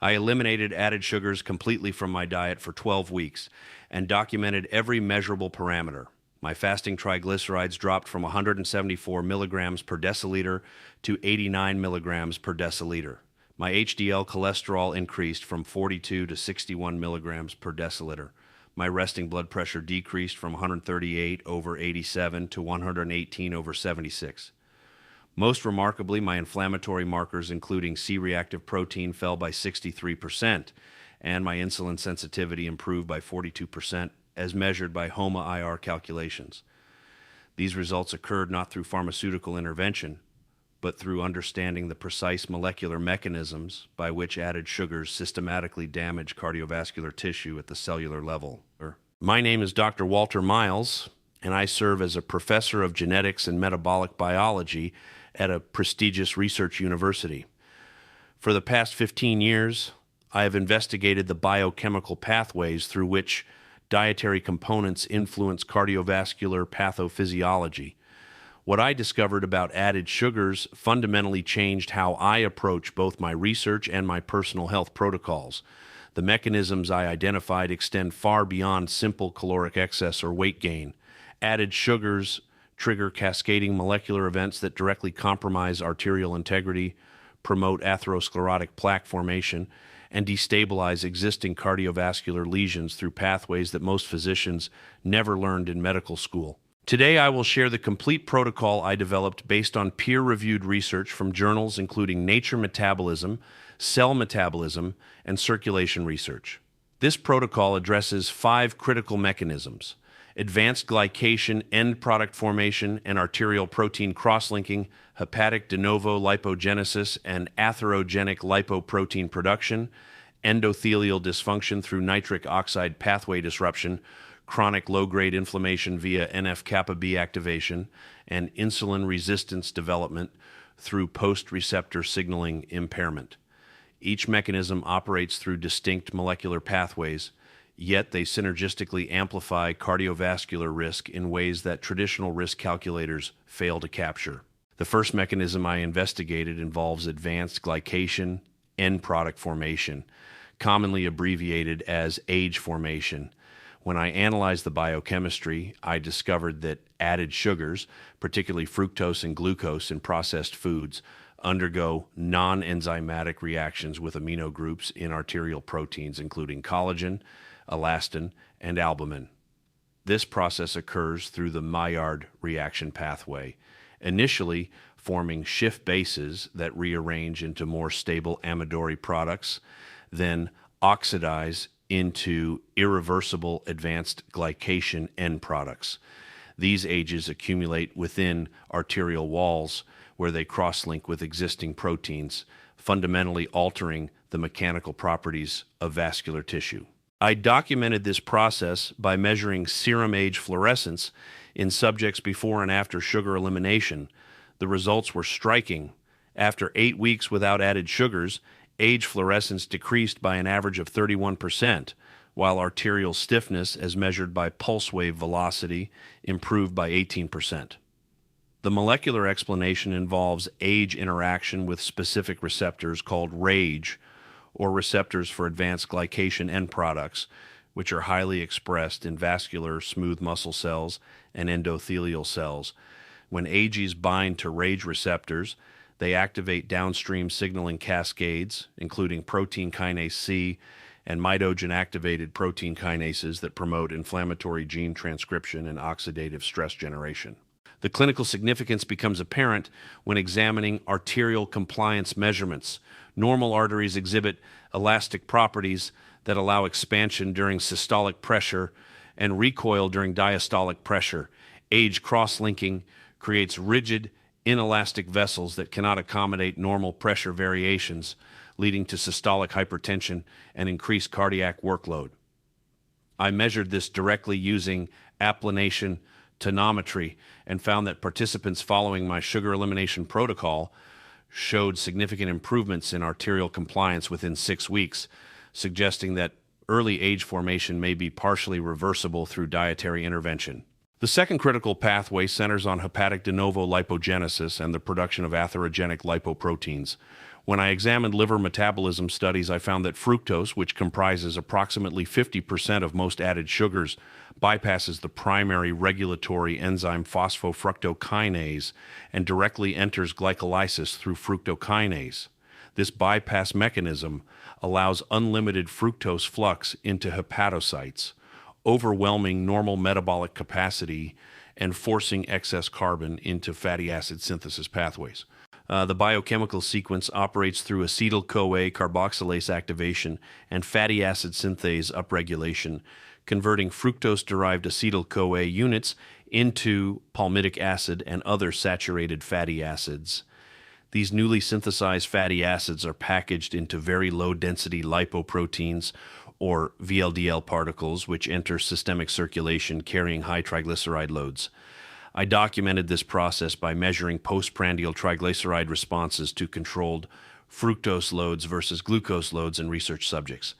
I eliminated added sugars completely from my diet for 12 weeks and documented every measurable parameter. My fasting triglycerides dropped from 174 milligrams per deciliter to 89 milligrams per deciliter. My HDL cholesterol increased from 42 to 61 milligrams per deciliter. My resting blood pressure decreased from 138 over 87 to 118 over 76. Most remarkably, my inflammatory markers, including C-reactive protein, fell by 63%, and my insulin sensitivity improved by 42%, as measured by HOMA-IR calculations. These results occurred not through pharmaceutical intervention, but through understanding the precise molecular mechanisms by which added sugars systematically damage cardiovascular tissue at the cellular level. My name is Dr. Walter Miles, and I serve as a professor of genetics and metabolic biology at a prestigious research university. For the past 15 years, I have investigated the biochemical pathways through which dietary components influence cardiovascular pathophysiology. What I discovered about added sugars fundamentally changed how I approach both my research and my personal health protocols. The mechanisms I identified extend far beyond simple caloric excess or weight gain. Added sugars trigger cascading molecular events that directly compromise arterial integrity, promote atherosclerotic plaque formation, and destabilize existing cardiovascular lesions through pathways that most physicians never learned in medical school. Today, I will share the complete protocol I developed based on peer-reviewed research from journals including Nature Metabolism, Cell Metabolism, and Circulation Research. This protocol addresses 5 critical mechanisms: advanced glycation, end product formation, and arterial protein crosslinking, hepatic de novo lipogenesis and atherogenic lipoprotein production, endothelial dysfunction through nitric oxide pathway disruption, chronic low-grade inflammation via NF-kappa B activation, and insulin resistance development through post-receptor signaling impairment. Each mechanism operates through distinct molecular pathways, yet they synergistically amplify cardiovascular risk in ways that traditional risk calculators fail to capture. The first mechanism I investigated involves advanced glycation end product formation, commonly abbreviated as age formation. When I analyzed the biochemistry, I discovered that added sugars, particularly fructose and glucose in processed foods, undergo non-enzymatic reactions with amino groups in arterial proteins, including collagen, elastin, and albumin. This process occurs through the Maillard reaction pathway, initially forming Schiff bases that rearrange into more stable amidori products, then oxidize into irreversible advanced glycation end products. These ages accumulate within arterial walls where they cross-link with existing proteins, fundamentally altering the mechanical properties of vascular tissue. I documented this process by measuring serum age fluorescence in subjects before and after sugar elimination. The results were striking. After 8 weeks without added sugars, age fluorescence decreased by an average of 31%, while arterial stiffness, as measured by pulse wave velocity, improved by 18%. The molecular explanation involves age interaction with specific receptors called RAGE, or receptors for advanced glycation end products, which are highly expressed in vascular smooth muscle cells and endothelial cells. When AGEs bind to RAGE receptors, they activate downstream signaling cascades, including protein kinase C and mitogen-activated protein kinases that promote inflammatory gene transcription and oxidative stress generation. The clinical significance becomes apparent when examining arterial compliance measurements. Normal arteries exhibit elastic properties that allow expansion during systolic pressure and recoil during diastolic pressure. Age cross-linking creates rigid, inelastic vessels that cannot accommodate normal pressure variations, leading to systolic hypertension and increased cardiac workload. I measured this directly using applanation tonometry and found that participants following my sugar elimination protocol showed significant improvements in arterial compliance within 6 weeks, suggesting that early age formation may be partially reversible through dietary intervention. The second critical pathway centers on hepatic de novo lipogenesis and the production of atherogenic lipoproteins. When I examined liver metabolism studies, I found that fructose, which comprises approximately 50% of most added sugars, bypasses the primary regulatory enzyme phosphofructokinase and directly enters glycolysis through fructokinase. This bypass mechanism allows unlimited fructose flux into hepatocytes, overwhelming normal metabolic capacity and forcing excess carbon into fatty acid synthesis pathways. The biochemical sequence operates through acetyl-CoA carboxylase activation and fatty acid synthase upregulation, converting fructose-derived acetyl-CoA units into palmitic acid and other saturated fatty acids. These newly synthesized fatty acids are packaged into very low-density lipoproteins, or VLDL particles, which enter systemic circulation carrying high triglyceride loads. I documented this process by measuring postprandial triglyceride responses to controlled fructose loads versus glucose loads in research subjects.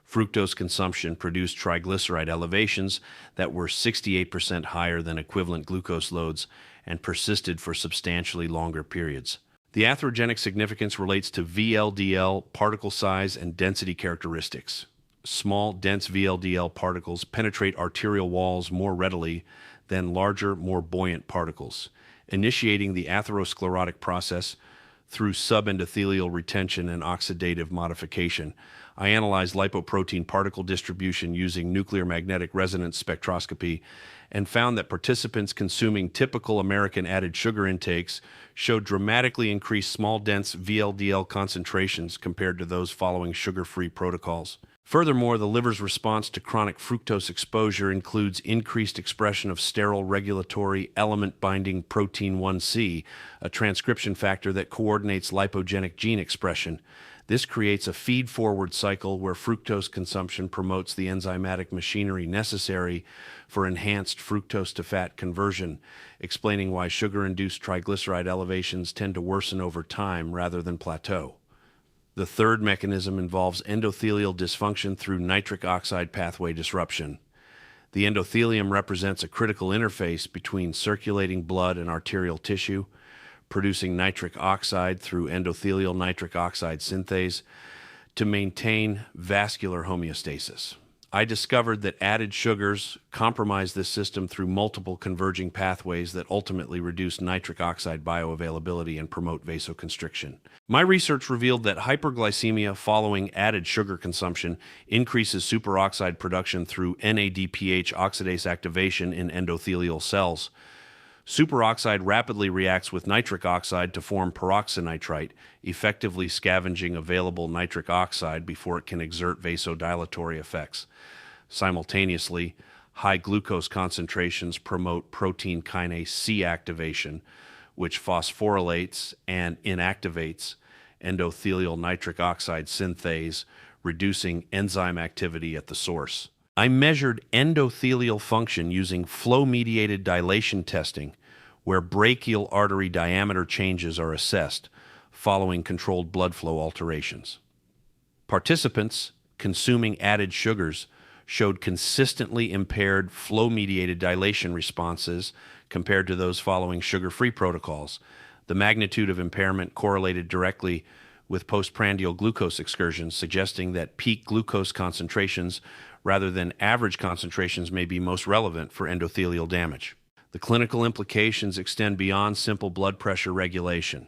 Fructose consumption produced triglyceride elevations that were 68% higher than equivalent glucose loads and persisted for substantially longer periods. The atherogenic significance relates to VLDL particle size and density characteristics. Small, dense VLDL particles penetrate arterial walls more readily than larger, more buoyant particles, initiating the atherosclerotic process through subendothelial retention and oxidative modification. I analyzed lipoprotein particle distribution using nuclear magnetic resonance spectroscopy and found that participants consuming typical American added sugar intakes showed dramatically increased small, dense VLDL concentrations compared to those following sugar-free protocols. Furthermore, the liver's response to chronic fructose exposure includes increased expression of sterol regulatory element-binding protein 1C, a transcription factor that coordinates lipogenic gene expression. This creates a feed-forward cycle where fructose consumption promotes the enzymatic machinery necessary for enhanced fructose-to-fat conversion, explaining why sugar-induced triglyceride elevations tend to worsen over time rather than plateau. The third mechanism involves endothelial dysfunction through nitric oxide pathway disruption. The endothelium represents a critical interface between circulating blood and arterial tissue, producing nitric oxide through endothelial nitric oxide synthase to maintain vascular homeostasis. I discovered that added sugars compromise this system through multiple converging pathways that ultimately reduce nitric oxide bioavailability and promote vasoconstriction. My research revealed that hyperglycemia following added sugar consumption increases superoxide production through NADPH oxidase activation in endothelial cells. Superoxide rapidly reacts with nitric oxide to form peroxynitrite, effectively scavenging available nitric oxide before it can exert vasodilatory effects. Simultaneously, high glucose concentrations promote protein kinase C activation, which phosphorylates and inactivates endothelial nitric oxide synthase, reducing enzyme activity at the source. I measured endothelial function using flow-mediated dilation testing, where brachial artery diameter changes are assessed following controlled blood flow alterations. Participants consuming added sugars showed consistently impaired flow-mediated dilation responses compared to those following sugar-free protocols. The magnitude of impairment correlated directly with postprandial glucose excursions, suggesting that peak glucose concentrations rather than average concentrations may be most relevant for endothelial damage. The clinical implications extend beyond simple blood pressure regulation.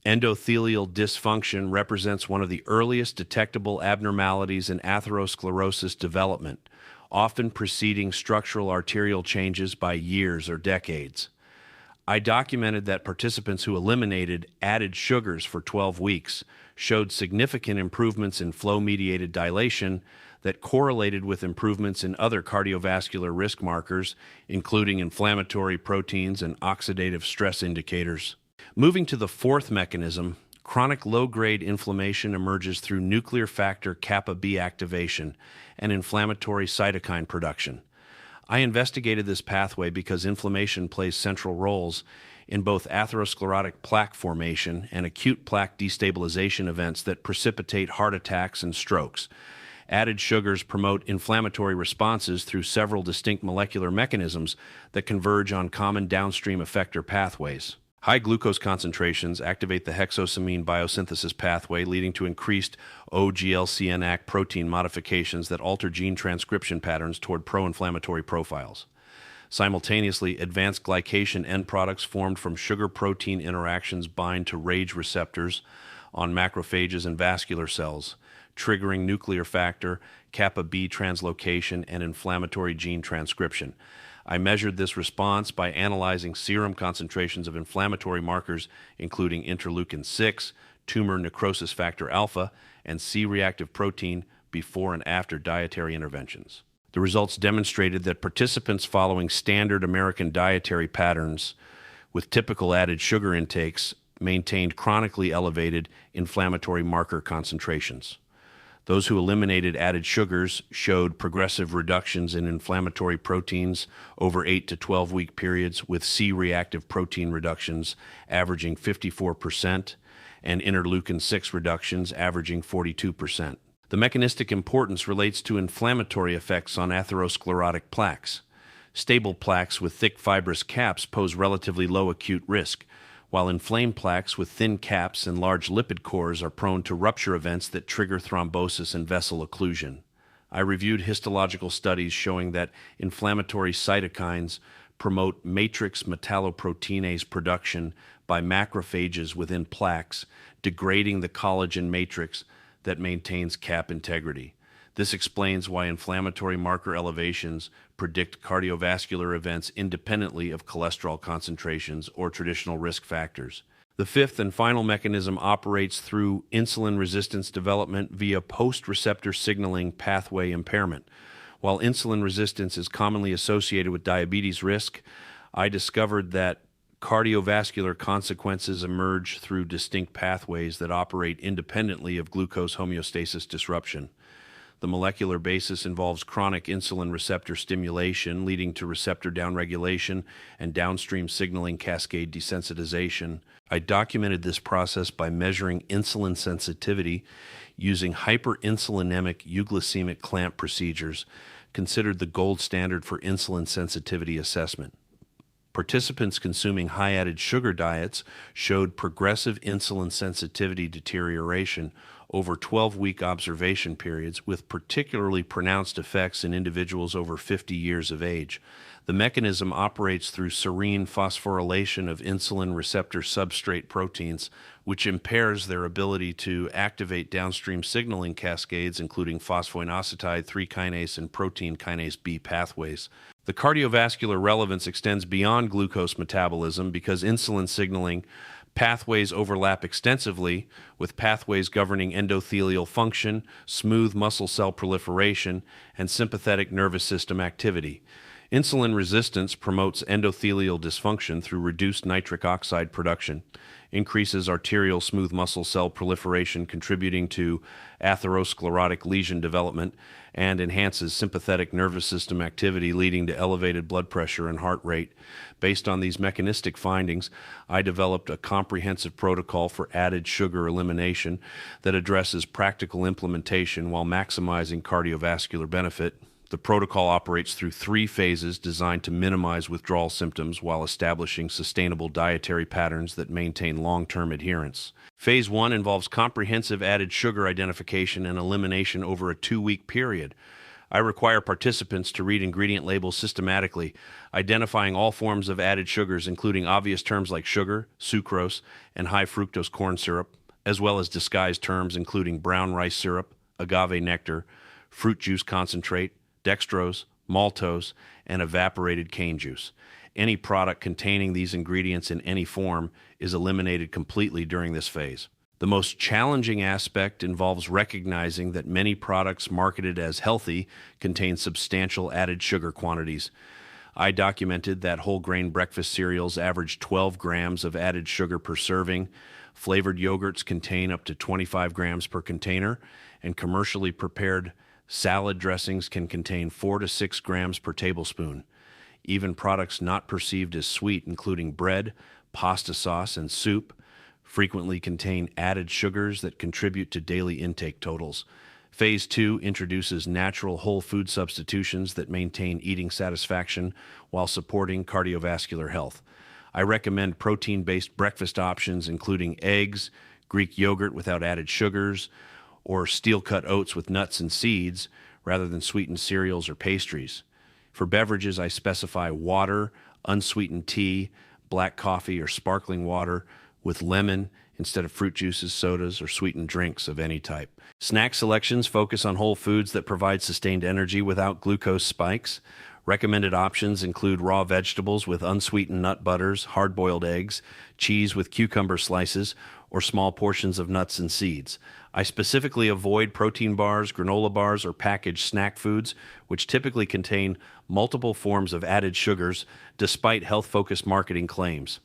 Endothelial dysfunction represents one of the earliest detectable abnormalities in atherosclerosis development, often preceding structural arterial changes by years or decades. I documented that participants who eliminated added sugars for 12 weeks showed significant improvements in flow-mediated dilation that correlated with improvements in other cardiovascular risk markers, including inflammatory proteins and oxidative stress indicators. Moving to the fourth mechanism, chronic low-grade inflammation emerges through nuclear factor kappa B activation and inflammatory cytokine production. I investigated this pathway because inflammation plays central roles in both atherosclerotic plaque formation and acute plaque destabilization events that precipitate heart attacks and strokes. Added sugars promote inflammatory responses through several distinct molecular mechanisms that converge on common downstream effector pathways. High glucose concentrations activate the hexosamine biosynthesis pathway, leading to increased OGLCN-ACT protein modifications that alter gene transcription patterns toward pro-inflammatory profiles. Simultaneously, advanced glycation end products formed from sugar-protein interactions bind to RAGE receptors on macrophages and vascular cells, triggering nuclear factor, kappa B translocation, and inflammatory gene transcription. I measured this response by analyzing serum concentrations of inflammatory markers, including interleukin-6, tumor necrosis factor alpha, and C-reactive protein before and after dietary interventions. The results demonstrated that participants following standard American dietary patterns with typical added sugar intakes maintained chronically elevated inflammatory marker concentrations. Those who eliminated added sugars showed progressive reductions in inflammatory proteins over 8 to 12-week periods, with C-reactive protein reductions averaging 54% and interleukin-6 reductions averaging 42%. The mechanistic importance relates to inflammatory effects on atherosclerotic plaques. Stable plaques with thick fibrous caps pose relatively low acute risk, while inflamed plaques with thin caps and large lipid cores are prone to rupture events that trigger thrombosis and vessel occlusion. I reviewed histological studies showing that inflammatory cytokines promote matrix metalloproteinase production by macrophages within plaques, degrading the collagen matrix that maintains cap integrity. This explains why inflammatory marker elevations predict cardiovascular events independently of cholesterol concentrations or traditional risk factors. The fifth and final mechanism operates through insulin resistance development via post-receptor signaling pathway impairment. While insulin resistance is commonly associated with diabetes risk, I discovered that cardiovascular consequences emerge through distinct pathways that operate independently of glucose homeostasis disruption. The molecular basis involves chronic insulin receptor stimulation, leading to receptor downregulation and downstream signaling cascade desensitization. I documented this process by measuring insulin sensitivity using hyperinsulinemic euglycemic clamp procedures, considered the gold standard for insulin sensitivity assessment. Participants consuming high added sugar diets showed progressive insulin sensitivity deterioration over 12-week observation periods, with particularly pronounced effects in individuals over 50 years of age. The mechanism operates through serine phosphorylation of insulin receptor substrate proteins, which impairs their ability to activate downstream signaling cascades, including phosphoinositide 3-kinase and protein kinase B pathways. The cardiovascular relevance extends beyond glucose metabolism because insulin signaling pathways overlap extensively with pathways governing endothelial function, smooth muscle cell proliferation, and sympathetic nervous system activity. Insulin resistance promotes endothelial dysfunction through reduced nitric oxide production, increases arterial smooth muscle cell proliferation, contributing to atherosclerotic lesion development, and enhances sympathetic nervous system activity, leading to elevated blood pressure and heart rate. Based on these mechanistic findings, I developed a comprehensive protocol for added sugar elimination that addresses practical implementation while maximizing cardiovascular benefit. The protocol operates through 3 phases designed to minimize withdrawal symptoms while establishing sustainable dietary patterns that maintain long-term adherence. Phase 1 involves comprehensive added sugar identification and elimination over a 2-week period. I require participants to read ingredient labels systematically, identifying all forms of added sugars, including obvious terms like sugar, sucrose, and high fructose corn syrup, as well as disguised terms including brown rice syrup, agave nectar, fruit juice concentrate, dextrose, maltose, and evaporated cane juice. Any product containing these ingredients in any form is eliminated completely during this phase. The most challenging aspect involves recognizing that many products marketed as healthy contain substantial added sugar quantities. I documented that whole grain breakfast cereals average 12 grams of added sugar per serving, flavored yogurts contain up to 25 grams per container, and commercially prepared salad dressings can contain 4 to 6 grams per tablespoon. Even products not perceived as sweet, including bread, pasta sauce, and soup, frequently contain added sugars that contribute to daily intake totals. Phase 2 introduces natural whole food substitutions that maintain eating satisfaction while supporting cardiovascular health. I recommend protein-based breakfast options, including eggs, Greek yogurt without added sugars, or steel-cut oats with nuts and seeds, rather than sweetened cereals or pastries. For beverages, I specify water, unsweetened tea, black coffee, or sparkling water with lemon instead of fruit juices, sodas, or sweetened drinks of any type. Snack selections focus on whole foods that provide sustained energy without glucose spikes. Recommended options include raw vegetables with unsweetened nut butters, hard-boiled eggs, cheese with cucumber slices, or small portions of nuts and seeds. I specifically avoid protein bars, granola bars, or packaged snack foods, which typically contain multiple forms of added sugars, despite health-focused marketing claims.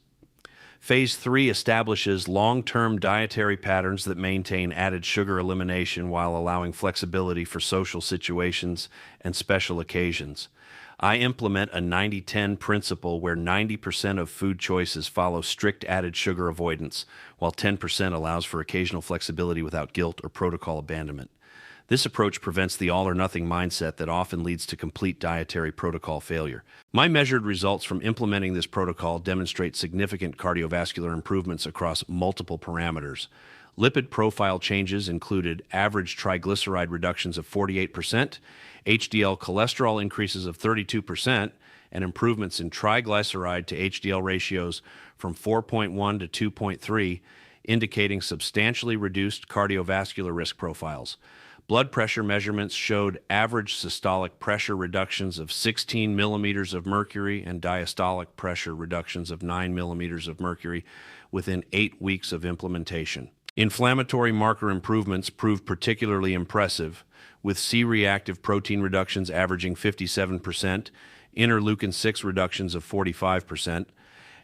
Phase 3 establishes long-term dietary patterns that maintain added sugar elimination while allowing flexibility for social situations and special occasions. I implement a 90-10 principle where 90% of food choices follow strict added sugar avoidance, while 10% allows for occasional flexibility without guilt or protocol abandonment. This approach prevents the all-or-nothing mindset that often leads to complete dietary protocol failure. My measured results from implementing this protocol demonstrate significant cardiovascular improvements across multiple parameters. Lipid profile changes included average triglyceride reductions of 48%, HDL cholesterol increases of 32%, and improvements in triglyceride to HDL ratios from 4.1 to 2.3, indicating substantially reduced cardiovascular risk profiles. Blood pressure measurements showed average systolic pressure reductions of 16 millimeters of mercury and diastolic pressure reductions of 9 millimeters of mercury within 8 weeks of implementation. Inflammatory marker improvements proved particularly impressive, with C-reactive protein reductions averaging 57%, interleukin-6 reductions of 45%,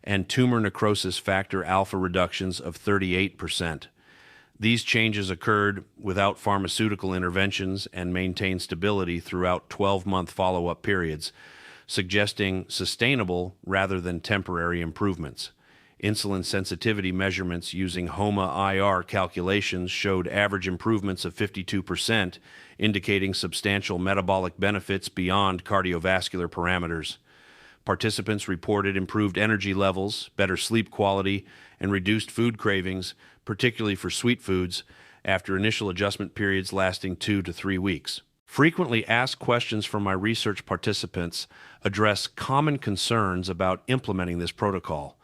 and tumor necrosis factor alpha reductions of 38%. These changes occurred without pharmaceutical interventions and maintained stability throughout 12-month follow-up periods, suggesting sustainable rather than temporary improvements. Insulin sensitivity measurements using HOMA-IR calculations showed average improvements of 52%, indicating substantial metabolic benefits beyond cardiovascular parameters. Participants reported improved energy levels, better sleep quality, and reduced food cravings, particularly for sweet foods, after initial adjustment periods lasting 2 to 3 weeks. Frequently asked questions from my research participants address common concerns about implementing this protocol.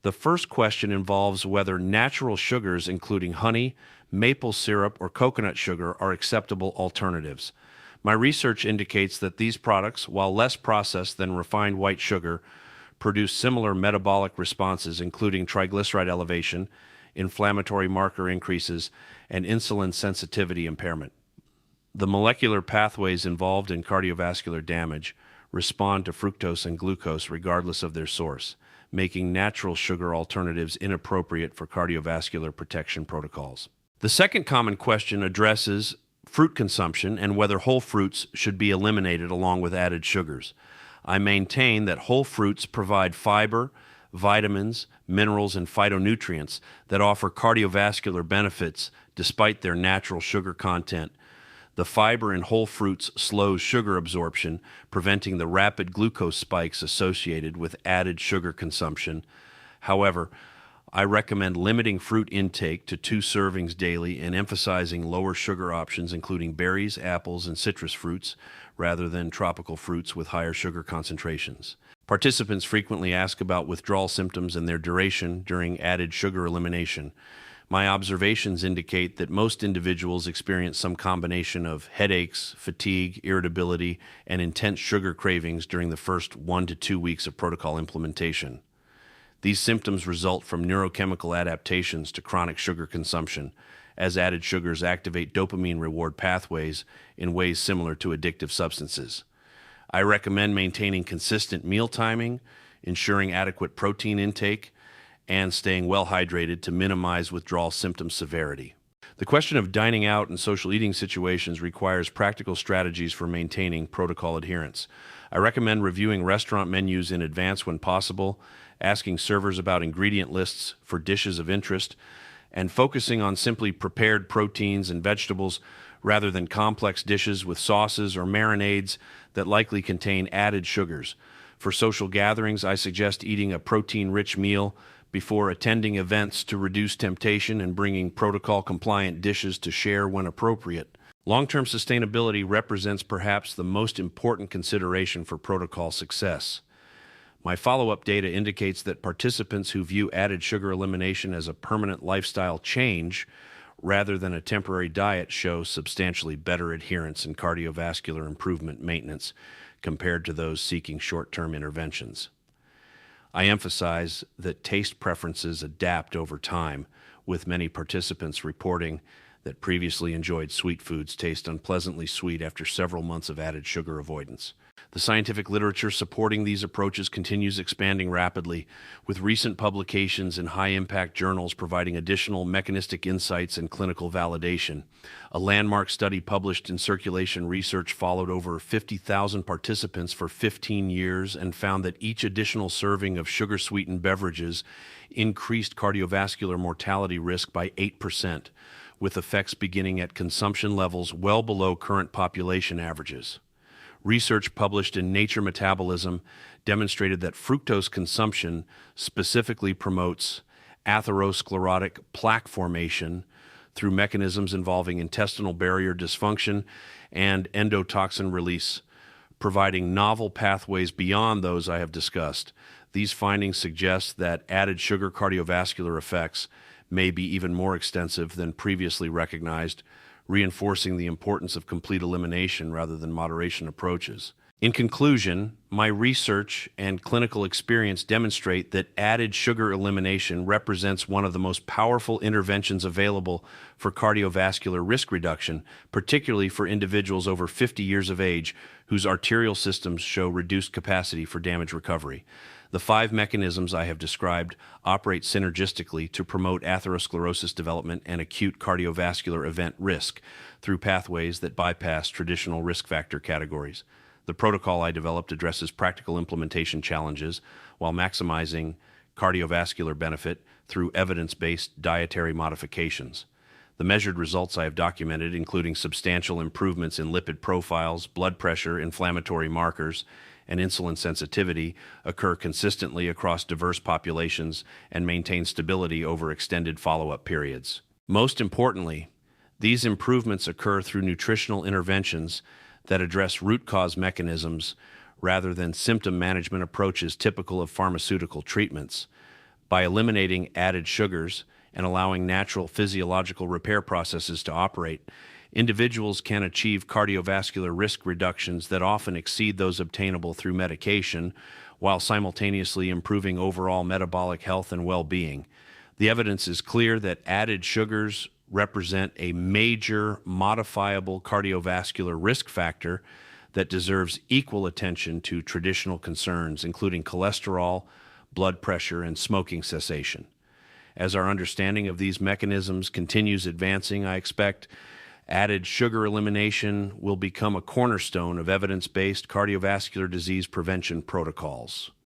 The first question involves whether natural sugars, including honey, maple syrup, or coconut sugar, are acceptable alternatives. My research indicates that these products, while less processed than refined white sugar, produce similar metabolic responses, including triglyceride elevation, inflammatory marker increases, and insulin sensitivity impairment. The molecular pathways involved in cardiovascular damage respond to fructose and glucose regardless of their source, making natural sugar alternatives inappropriate for cardiovascular protection protocols. The second common question addresses fruit consumption and whether whole fruits should be eliminated along with added sugars. I maintain that whole fruits provide fiber, vitamins, minerals, and phytonutrients that offer cardiovascular benefits despite their natural sugar content. The fiber in whole fruits slows sugar absorption, preventing the rapid glucose spikes associated with added sugar consumption. However, I recommend limiting fruit intake to 2 servings daily and emphasizing lower sugar options, including berries, apples, and citrus fruits, rather than tropical fruits with higher sugar concentrations. Participants frequently ask about withdrawal symptoms and their duration during added sugar elimination. My observations indicate that most individuals experience some combination of headaches, fatigue, irritability, and intense sugar cravings during the first 1 to 2 weeks of protocol implementation. These symptoms result from neurochemical adaptations to chronic sugar consumption, as added sugars activate dopamine reward pathways in ways similar to addictive substances. I recommend maintaining consistent meal timing, ensuring adequate protein intake, and staying well hydrated to minimize withdrawal symptom severity. The question of dining out in social eating situations requires practical strategies for maintaining protocol adherence. I recommend reviewing restaurant menus in advance when possible, asking servers about ingredient lists for dishes of interest, and focusing on simply prepared proteins and vegetables rather than complex dishes with sauces or marinades that likely contain added sugars. For social gatherings, I suggest eating a protein-rich meal before attending events to reduce temptation and bringing protocol-compliant dishes to share when appropriate. Long-term sustainability represents perhaps the most important consideration for protocol success. My follow-up data indicates that participants who view added sugar elimination as a permanent lifestyle change rather than a temporary diet show substantially better adherence and cardiovascular improvement maintenance compared to those seeking short-term interventions. I emphasize that taste preferences adapt over time, with many participants reporting that previously enjoyed sweet foods taste unpleasantly sweet after several months of added sugar avoidance. The scientific literature supporting these approaches continues expanding rapidly, with recent publications in high-impact journals providing additional mechanistic insights and clinical validation. A landmark study published in Circulation Research followed over 50,000 participants for 15 years and found that each additional serving of sugar-sweetened beverages increased cardiovascular mortality risk by 8%, with effects beginning at consumption levels well below current population averages. Research published in Nature Metabolism demonstrated that fructose consumption specifically promotes atherosclerotic plaque formation through mechanisms involving intestinal barrier dysfunction and endotoxin release, providing novel pathways beyond those I have discussed. These findings suggest that added sugar cardiovascular effects may be even more extensive than previously recognized, reinforcing the importance of complete elimination rather than moderation approaches. In conclusion, my research and clinical experience demonstrate that added sugar elimination represents one of the most powerful interventions available for cardiovascular risk reduction, particularly for individuals over 50 years of age whose arterial systems show reduced capacity for damage recovery. The 5 mechanisms I have described operate synergistically to promote atherosclerosis development and acute cardiovascular event risk through pathways that bypass traditional risk factor categories. The protocol I developed addresses practical implementation challenges while maximizing cardiovascular benefit through evidence-based dietary modifications. The measured results I have documented, including substantial improvements in lipid profiles, blood pressure, inflammatory markers, and insulin sensitivity, occur consistently across diverse populations and maintain stability over extended follow-up periods. Most importantly, these improvements occur through nutritional interventions that address root cause mechanisms rather than symptom management approaches typical of pharmaceutical treatments. By eliminating added sugars and allowing natural physiological repair processes to operate, individuals can achieve cardiovascular risk reductions that often exceed those obtainable through medication, while simultaneously improving overall metabolic health and well-being. The evidence is clear that added sugars represent a major modifiable cardiovascular risk factor that deserves equal attention to traditional concerns, including cholesterol, blood pressure, and smoking cessation. As our understanding of these mechanisms continues advancing, I expect added sugar elimination will become a cornerstone of evidence-based cardiovascular disease prevention protocols.